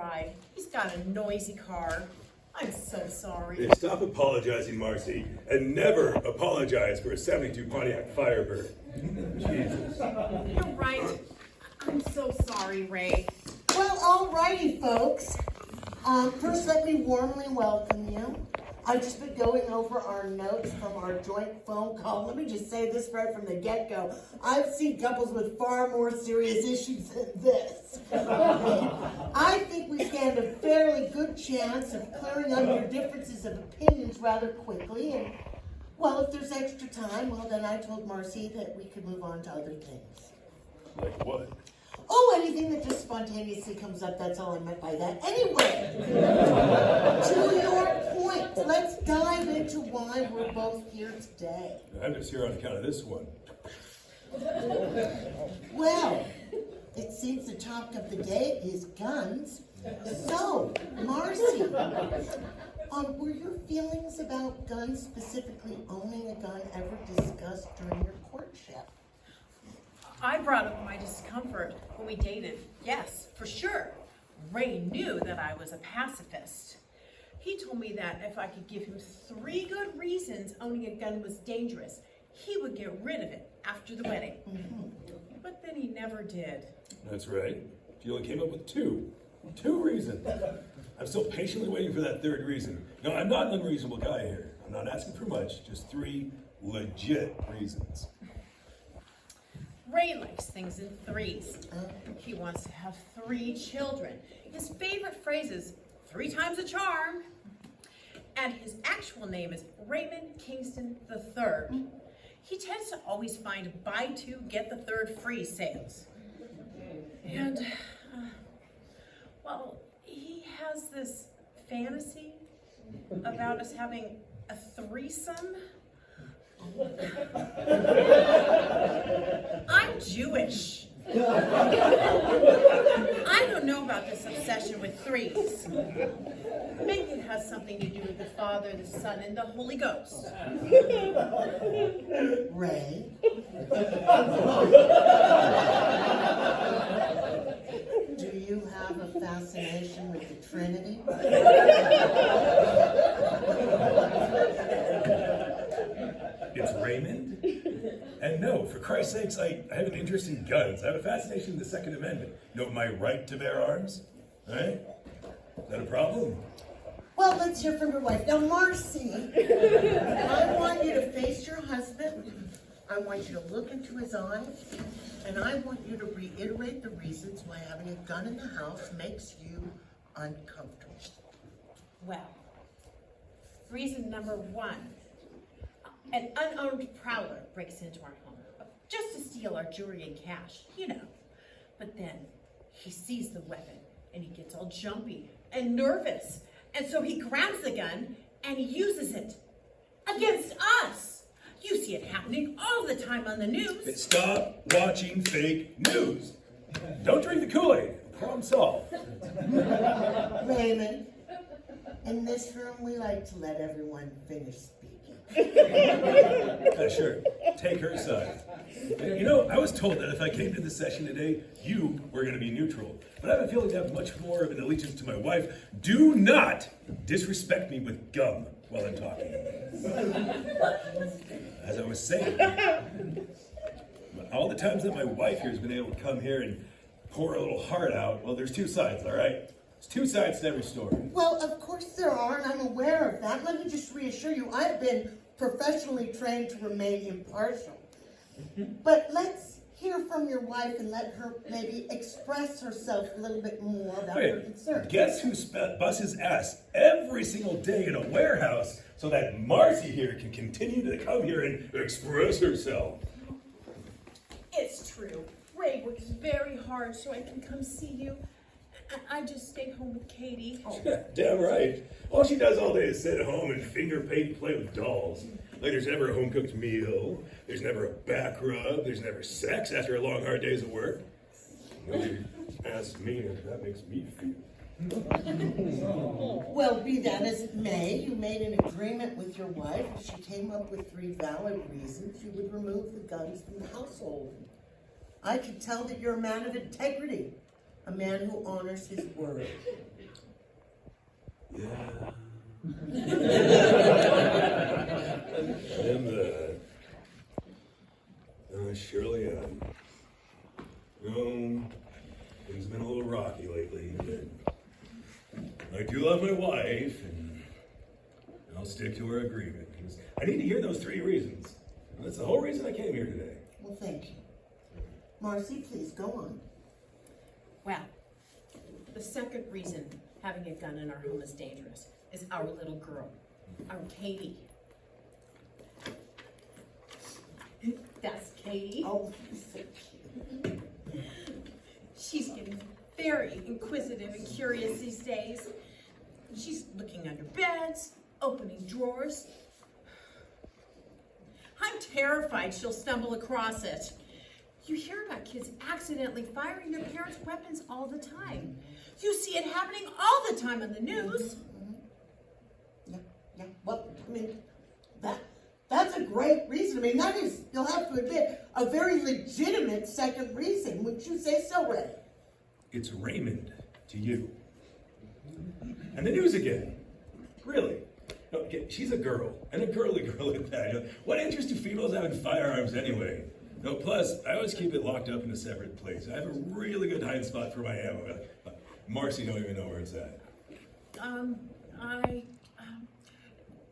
ride. He's got a noisy car. I'm so sorry. Hey, stop apologizing, Marcy, and never apologize for a 72 Pontiac Firebird. Jesus. You're right. I'm so sorry, Ray. Well, alrighty, folks. First, let me warmly welcome you. I've just been going over our notes from our joint phone call. Let me just say this right from the get-go. I've seen couples with far more serious issues than this. I think we stand a fairly good chance of clearing up your differences of opinions rather quickly. And, well, if there's extra time, well, then I told Marcy that we could move on to other things. Like what? Oh, anything that just spontaneously comes up, that's all I meant by that. Anyway, to your point, let's dive into why we're both here today. I'm just here on account of this one. Well, it seems the topic of the day is guns. So, Marcy, were your feelings about guns, specifically owning a gun, ever discussed during your courtship? I brought up my discomfort when we dated. Yes, for sure. Ray knew that I was a pacifist. He told me that if I could give him 3 good reasons owning a gun was dangerous, he would get rid of it after the wedding. But then he never did. That's right. You only came up with 2. 2 reasons. I'm still patiently waiting for that 3rd reason. No, I'm not an unreasonable guy here. I'm not asking for much, just 3 legit reasons. Ray likes things in 3s. He wants to have 3 children. His favorite phrase is 3 times a charm. And his actual name is Raymond Kingston III. He tends to always find buy 2, get the 3rd free sales. And, well, he has this fantasy about us having a threesome. I'm Jewish. I don't know about this obsession with 3s. Maybe it has something to do with the Father, the Son, and the Holy Ghost. Ray? Do you have a fascination with the Trinity? It's Raymond? And no, for Christ's sakes, I have an interest in guns. I have a fascination with the Second Amendment. You know, my right to bear arms, right? Is that a problem? Well, let's hear from your wife. Now, Marcy, I want you to face your husband. I want you to look into his eyes. And I want you to reiterate the reasons why having a gun in the house makes you uncomfortable. Well, reason number 1. An unarmed prowler breaks into our home, just to steal our jewelry and cash, you know. But then he sees the weapon and he gets all jumpy and nervous. And so he grabs the gun and he uses it against us. You see it happening all the time on the news. Stop watching fake news. Don't drink the Kool-Aid. Problem solved. Raymond, in this room, we like to let everyone finish speaking. Sure, take her side. You know, I was told that if I came to this session today, you were going to be neutral. But I have a feeling to have much more of an allegiance to my wife. Do not disrespect me with gum while I'm talking. As I was saying, all the times that my wife here has been able to come here and pour a little heart out, well, there's 2 sides, all right? There's 2 sides to every story. Well, of course there are, and I'm aware of that. Let me just reassure you, I've been professionally trained to remain impartial. But let's hear from your wife and let her maybe express herself a little bit more about her concerns. Guess who busts his ass every single day in a warehouse so that Marcy here can continue to come here and express herself? It's true. Ray works very hard so I can come see you. I just stayed home with Katie. Yeah, damn right. All she does all day is sit at home and finger paint and play with dolls. Like there's never a home-cooked meal, there's never a back rub, there's never sex after a long, hard days of work. Nobody asks me if that makes me feel. Well, be that as it may, you made an agreement with your wife. If she came up with 3 valid reasons, you would remove the guns from the household. I could tell that you're a man of integrity, a man who honors his word. Yeah. And, surely, things have been a little rocky lately, but I do love my wife, and I'll stick to our agreement. I need to hear those 3 reasons. And that's the whole reason I came here today. Well, thank you. Marcy, please go on. Well, the second reason having a gun in our home is dangerous is our little girl, our Katie. That's Katie. Oh, so cute. She's getting very inquisitive and curious these days. She's looking under beds, opening drawers. I'm terrified she'll stumble across it. You hear about kids accidentally firing their parents' weapons all the time. You see it happening all the time on the news. Yeah. Well, I mean, that's a great reason. I mean, that is, you'll have to admit, a very legitimate second reason. Wouldn't you say so, Ray? It's Raymond to you. And the news again. Really. No, okay, she's a girl, and a girly girl at that. You know, what interest do females have in firearms anyway? No, plus, I always keep it locked up in a separate place. I have a really good hiding spot for my ammo. Marcy don't even know where it's at.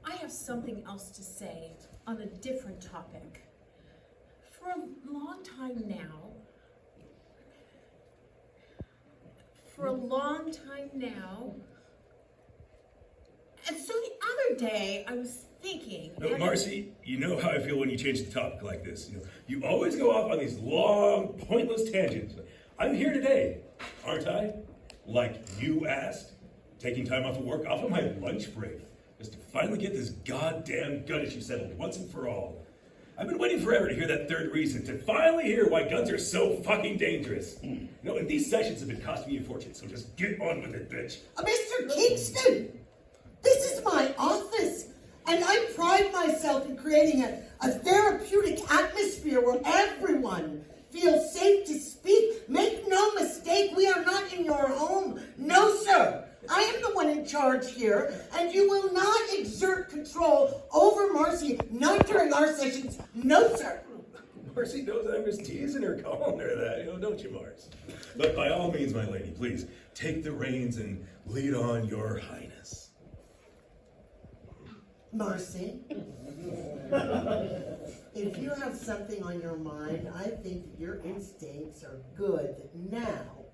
I have something else to say on a different topic. For a long time now, and so the other day I was thinking. No, Marcy, you know how I feel when you change the topic like this. You always go off on these long, pointless tangents. I'm here today, aren't I? Like you asked, taking time off of work, off of my lunch break, just to finally get this goddamn gun issue settled once and for all. I've been waiting forever to hear that third reason, to finally hear why guns are so fucking dangerous. And these sessions have been costing me a fortune, so just get on with it, bitch. Mr. Kingston, this is my office, and I pride myself in creating a therapeutic atmosphere where everyone feels safe to speak. Make no mistake, we are not in your home. No, sir. I am the one in charge here, and you will not exert control over Marcy, not during our sessions. No, sir. Marcy knows I'm just teasing her, calling her that, don't you, Mars? But by all means, my lady, please, take the reins and lead on, your highness. Marcy, if you have something on your mind, I think that your instincts are good, that now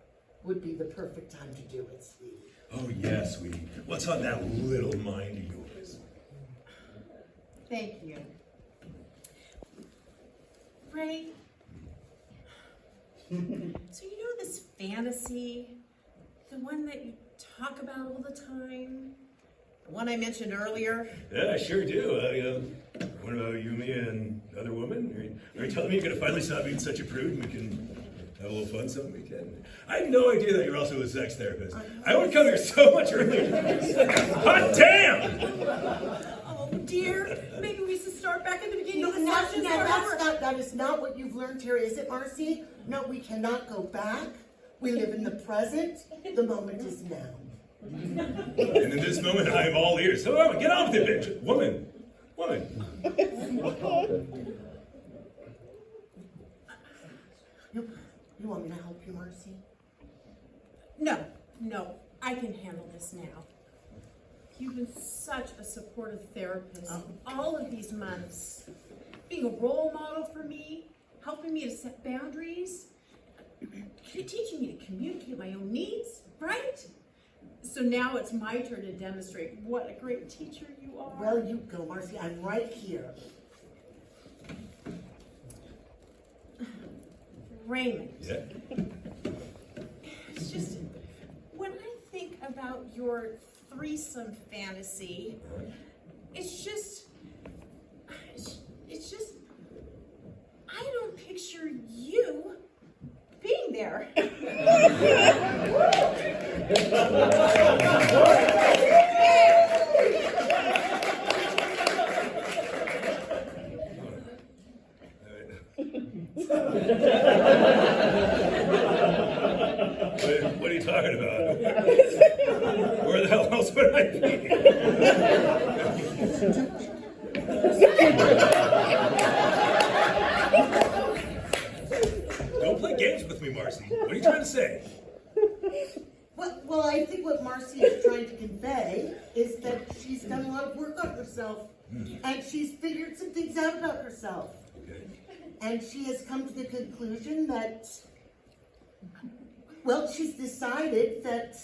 would be the perfect time to do it, sweetie. Oh, yes, sweetie. What's on that little mind of yours? Thank you. Ray, so you know this fantasy, the one that you talk about all the time? The one I mentioned earlier? Yeah, I sure do. What about you, me, and another woman? Are you telling me you're going to finally stop being such a prude and we can have a little fun some weekend? I had no idea that you're also a sex therapist. I would come here so much earlier. Hot damn! Oh, dear. Maybe we should start back at the beginning No, of the session. that is not what you've learned here, is it, Marcy? No, we cannot go back. We live in the present. The moment is now. And in this moment, I am all ears. So get on with it, bitch. Woman. You want me to help you, Marcy? No, I can handle this now. You've been such a supportive therapist all of these months, being a role model for me, helping me to set boundaries, teaching me to communicate my own needs, right? So now it's my turn to demonstrate what a great teacher you are. Well, you go, Marcy. I'm right here. Raymond. Yeah? It's just, when I think about your threesome fantasy, it's just, I don't picture you being there. What are you talking about? Where the hell else would I be? Don't play games with me, Marcy. What are you trying to say? Well, I think what Marcy is trying to convey is that she's done a lot of work on herself, and she's figured some things out about herself. Okay. And she has come to the conclusion that, well, she's decided that,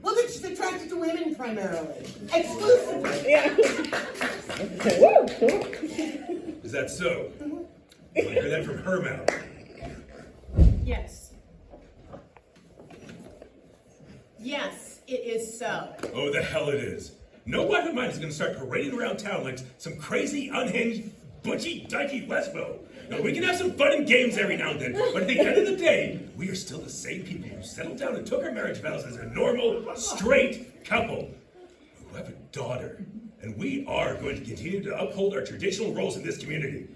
well, that she's attracted to women primarily, exclusively. Yeah. Is that so? I want to hear that from her mouth. Yes. Yes, it is so. Oh, the hell it is. No wife of mine is going to start parading around town like some crazy, unhinged, butchy, dykey lesbo. Now, we can have some fun and games every now and then, but at the end of the day, we are still the same people who settled down and took our marriage vows as a normal, straight couple who have a daughter. And we are going to continue to uphold our traditional roles in this community.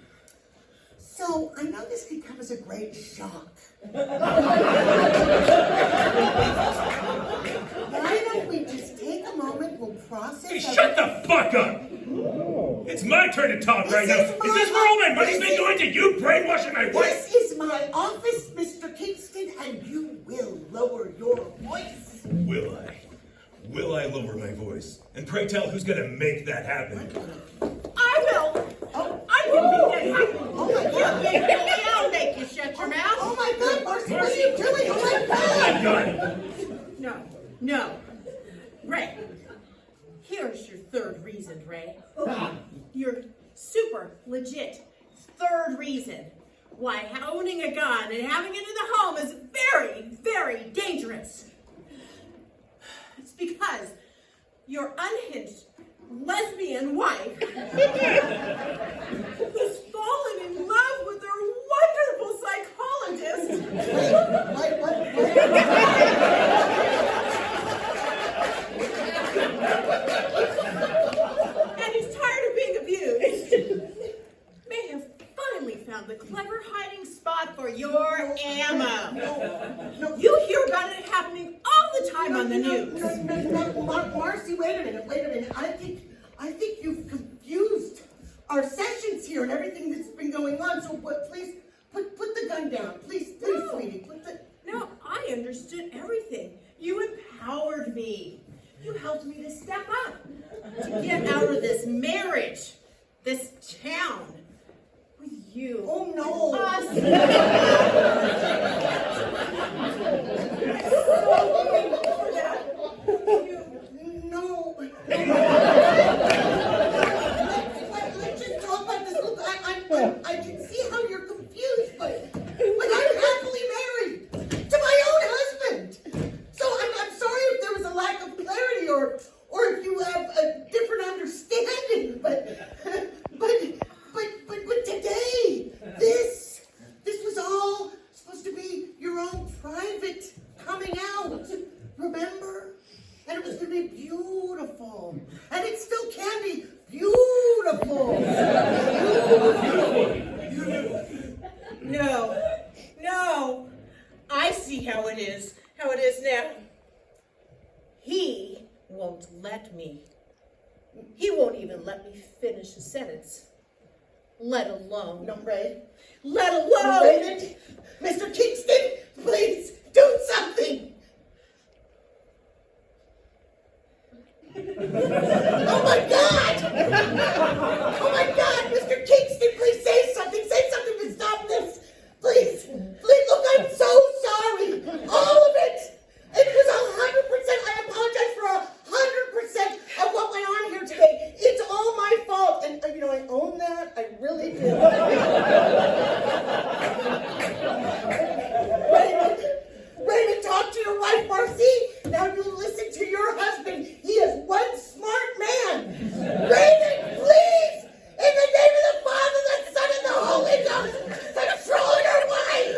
So, I know this could come as a great shock. Why don't we just take a moment, we'll process... Hey, shut the fuck up! It's my turn to talk right now. Is this where all my money's been going to you brainwashing my wife? This is my office, Mr. Kingston, and you will lower your voice. Will I? Will I lower my voice? And pray tell, who's gonna make that happen? I will. Oh, I will make that happen. oh my God. I'll make you shut your mouth. Oh my God, Marcy, what are you doing? Oh my Oh my God. God! No. Ray, here's your third reason, Ray. Your super legit third reason why owning a gun and having it in the home is very, very dangerous. It's because your unhinged lesbian wife who's fallen in love with her wonderful psychologist. What? And he's tired of being abused, may have finally found the clever hiding spot for your ammo. You hear about it happening all the time on the news. Marcy, wait a minute. I think you've confused our sessions here and everything that's been going on. So, please put the gun down, please, sweetie. No, I understood everything. You empowered me. You helped me to step up, to get out of this marriage, this town, with you. Oh no! Us. I'm so grateful for that. You. No. Let's just talk about this. Look, I can see how you're confused, but I'm happily married to my own husband. So I'm sorry if there was a lack of clarity or if you have a different understanding, but today, this was all supposed to be your own private coming out. Remember? And it was going to be beautiful. And it still can be beautiful. No. I see how it is now. He won't let me. He won't even let me finish a sentence. Let alone. No, Ray. Let alone. Raymond, Mr. Kingston, please do something. Oh my God! Oh my God, Mr. Kingston, please say something. Say something to stop this. Please, look, I'm so sorry. All of it. It was 100%. I apologize for 100% of what went on here today. It's all my fault. And, I own that. I really do. Raymond, talk to your wife, Marcy. Now you listen to your husband. He is one smart man. Raymond, please, in the name of the Father, the Son, and the Holy Ghost, control your wife.